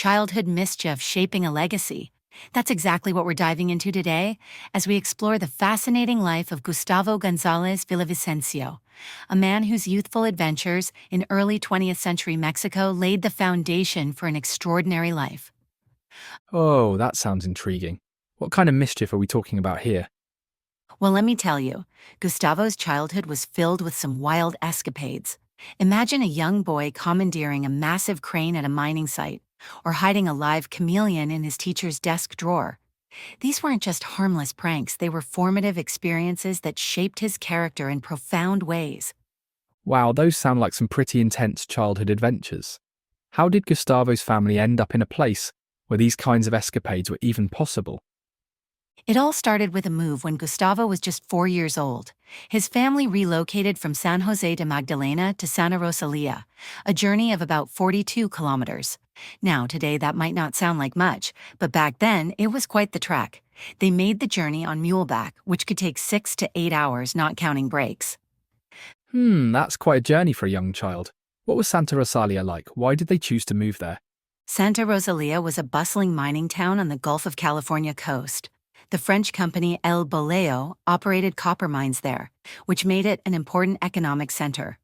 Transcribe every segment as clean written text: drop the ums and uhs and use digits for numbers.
childhood mischief shaping a legacy. That's exactly what we're diving into today as we explore the fascinating life of Gustavo González Villavicencio, a man whose youthful adventures in early 20th century Mexico laid the foundation for an extraordinary life. Oh, that sounds intriguing. What kind of mischief are we talking about here? Well, let me tell you, Gustavo's childhood was filled with some wild escapades. Imagine a young boy commandeering a massive crane at a mining site, or hiding a live chameleon in his teacher's desk drawer. These weren't just harmless pranks, they were formative experiences that shaped his character in profound ways. Wow, those sound like some pretty intense childhood adventures. How did Gustavo's family end up in a place where these kinds of escapades were even possible? It all started with a move when Gustavo was just 4 years old. His family relocated from San Jose de Magdalena to Santa Rosalia, a journey of about 42 kilometers. Now, today that might not sound like much, but back then it was quite the trek. They made the journey on muleback, which could take 6 to 8 hours, not counting breaks. That's quite a journey for a young child. What was Santa Rosalia like? Why did they choose to move there? Santa Rosalia was a bustling mining town on the Gulf of California coast. The French company El Boleo operated copper mines there, which made it an important economic center.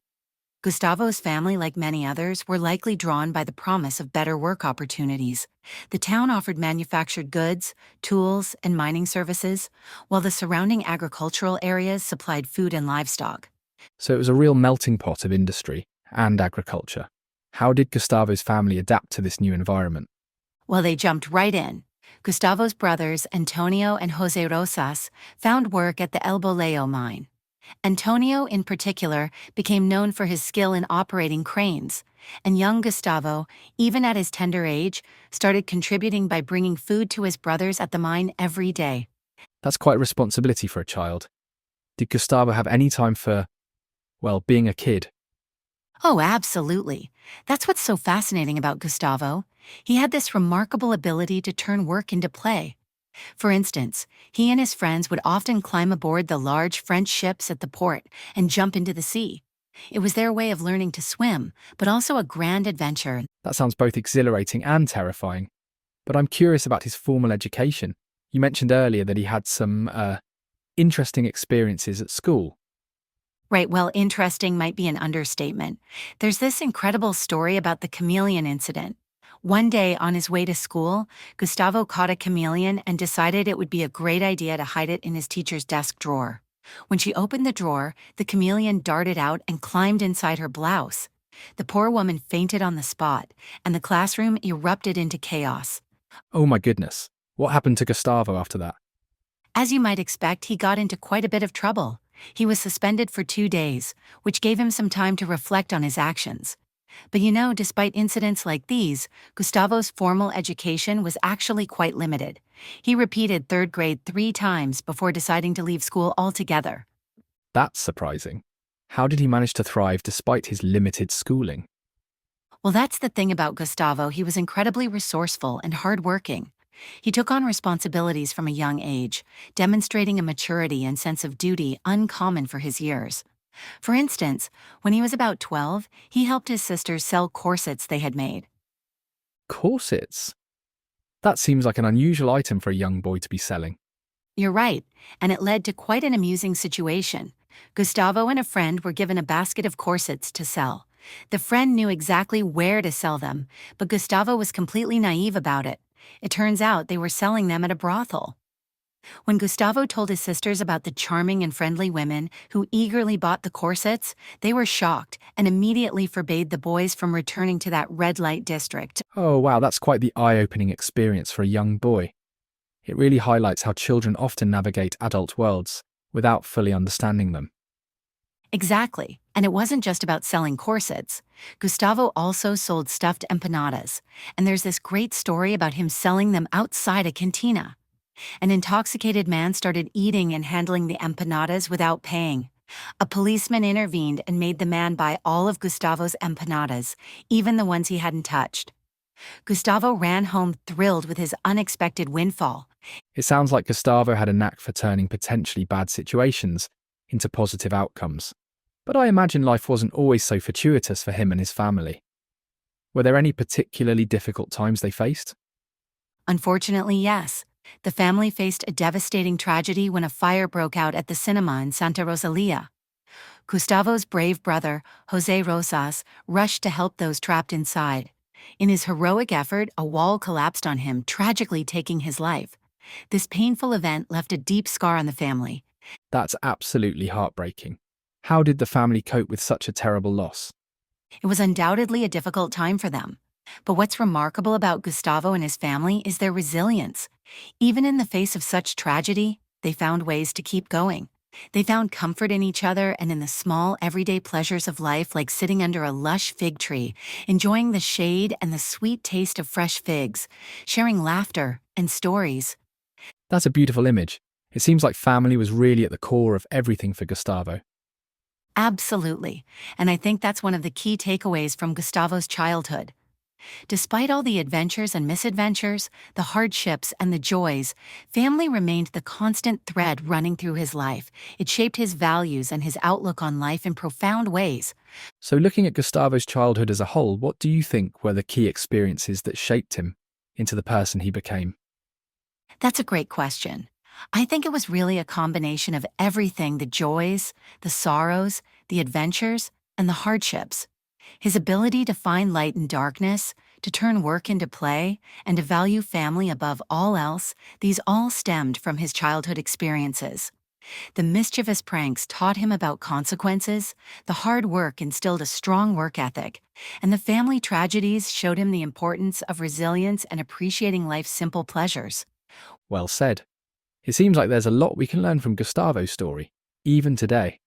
Gustavo's family, like many others, were likely drawn by the promise of better work opportunities. The town offered manufactured goods, tools, and mining services, while the surrounding agricultural areas supplied food and livestock. So it was a real melting pot of industry and agriculture. How did Gustavo's family adapt to this new environment? Well, they jumped right in. Gustavo's brothers, Antonio and Jose Rosas, found work at the El Boleo mine. Antonio, in particular, became known for his skill in operating cranes, and young Gustavo, even at his tender age, started contributing by bringing food to his brothers at the mine every day. That's quite a responsibility for a child. Did Gustavo have any time for, well, being a kid? Oh, absolutely. That's what's so fascinating about Gustavo. He had this remarkable ability to turn work into play. For instance, he and his friends would often climb aboard the large French ships at the port and jump into the sea. It was their way of learning to swim, but also a grand adventure. That sounds both exhilarating and terrifying. But I'm curious about his formal education. You mentioned earlier that he had some interesting experiences at school. Right, well, interesting might be an understatement. There's this incredible story about the chameleon incident. One day on his way to school, Gustavo caught a chameleon and decided it would be a great idea to hide it in his teacher's desk drawer. When she opened the drawer, the chameleon darted out and climbed inside her blouse. The poor woman fainted on the spot, and the classroom erupted into chaos. Oh my goodness. What happened to Gustavo after that? As you might expect, he got into quite a bit of trouble. He was suspended for 2 days, which gave him some time to reflect on his actions. But despite incidents like these, Gustavo's formal education was actually quite limited. He repeated third grade 3 times before deciding to leave school altogether. That's surprising. How did he manage to thrive despite his limited schooling? Well, that's the thing about Gustavo. He was incredibly resourceful and hardworking. He took on responsibilities from a young age, demonstrating a maturity and sense of duty uncommon for his years. For instance, when he was about 12, he helped his sisters sell corsets they had made. Corsets? That seems like an unusual item for a young boy to be selling. You're right, and it led to quite an amusing situation. Gustavo and a friend were given a basket of corsets to sell. The friend knew exactly where to sell them, but Gustavo was completely naive about it. It turns out they were selling them at a brothel. When Gustavo told his sisters about the charming and friendly women who eagerly bought the corsets, they were shocked and immediately forbade the boys from returning to that red light district. Oh wow, that's quite the eye-opening experience for a young boy. It really highlights how children often navigate adult worlds without fully understanding them. Exactly, and it wasn't just about selling corsets. Gustavo also sold stuffed empanadas, and there's this great story about him selling them outside a cantina. An intoxicated man started eating and handling the empanadas without paying. A policeman intervened and made the man buy all of Gustavo's empanadas, even the ones he hadn't touched. Gustavo ran home thrilled with his unexpected windfall. It sounds like Gustavo had a knack for turning potentially bad situations into positive outcomes. But I imagine life wasn't always so fortuitous for him and his family. Were there any particularly difficult times they faced? Unfortunately, yes. The family faced a devastating tragedy when a fire broke out at the cinema in Santa Rosalia. Gustavo's brave brother, Jose Rosas, rushed to help those trapped inside. In his heroic effort, a wall collapsed on him, tragically taking his life. This painful event left a deep scar on the family. That's absolutely heartbreaking. How did the family cope with such a terrible loss? It was undoubtedly a difficult time for them. But what's remarkable about Gustavo and his family is their resilience. Even in the face of such tragedy, they found ways to keep going. They found comfort in each other and in the small, everyday pleasures of life, like sitting under a lush fig tree, enjoying the shade and the sweet taste of fresh figs, sharing laughter and stories. That's a beautiful image. It seems like family was really at the core of everything for Gustavo. Absolutely. And I think that's one of the key takeaways from Gustavo's childhood. Despite all the adventures and misadventures, the hardships and the joys, family remained the constant thread running through his life. It shaped his values and his outlook on life in profound ways. So, looking at Gustavo's childhood as a whole, what do you think were the key experiences that shaped him into the person he became? That's a great question. I think it was really a combination of everything: the joys, the sorrows, the adventures, and the hardships. His ability to find light in darkness, to turn work into play, and to value family above all else, these all stemmed from his childhood experiences. The mischievous pranks taught him about consequences, the hard work instilled a strong work ethic, and the family tragedies showed him the importance of resilience and appreciating life's simple pleasures. Well said. It seems like there's a lot we can learn from Gustavo's story, even today.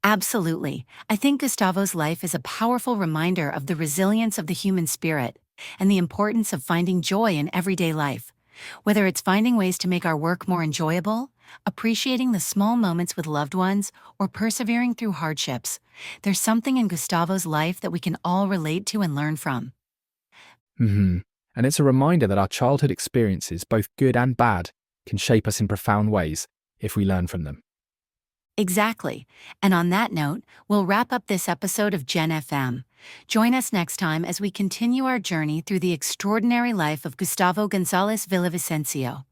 Absolutely. I think Gustavo's life is a powerful reminder of the resilience of the human spirit and the importance of finding joy in everyday life. Whether it's finding ways to make our work more enjoyable, appreciating the small moments with loved ones, or persevering through hardships, there's something in Gustavo's life that we can all relate to and learn from. And it's a reminder that our childhood experiences, both good and bad, can shape us in profound ways if we learn from them. Exactly. And on that note, we'll wrap up this episode of Gen FM. Join us next time as we continue our journey through the extraordinary life of Gustavo Gonzalez Villavicencio.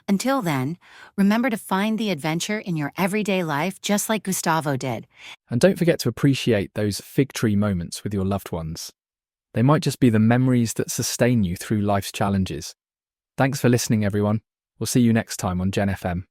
Until then, remember to find the adventure in your everyday life just like Gustavo did. And don't forget to appreciate those fig tree moments with your loved ones. They might just be the memories that sustain you through life's challenges. Thanks for listening, everyone. We'll see you next time on Gen FM.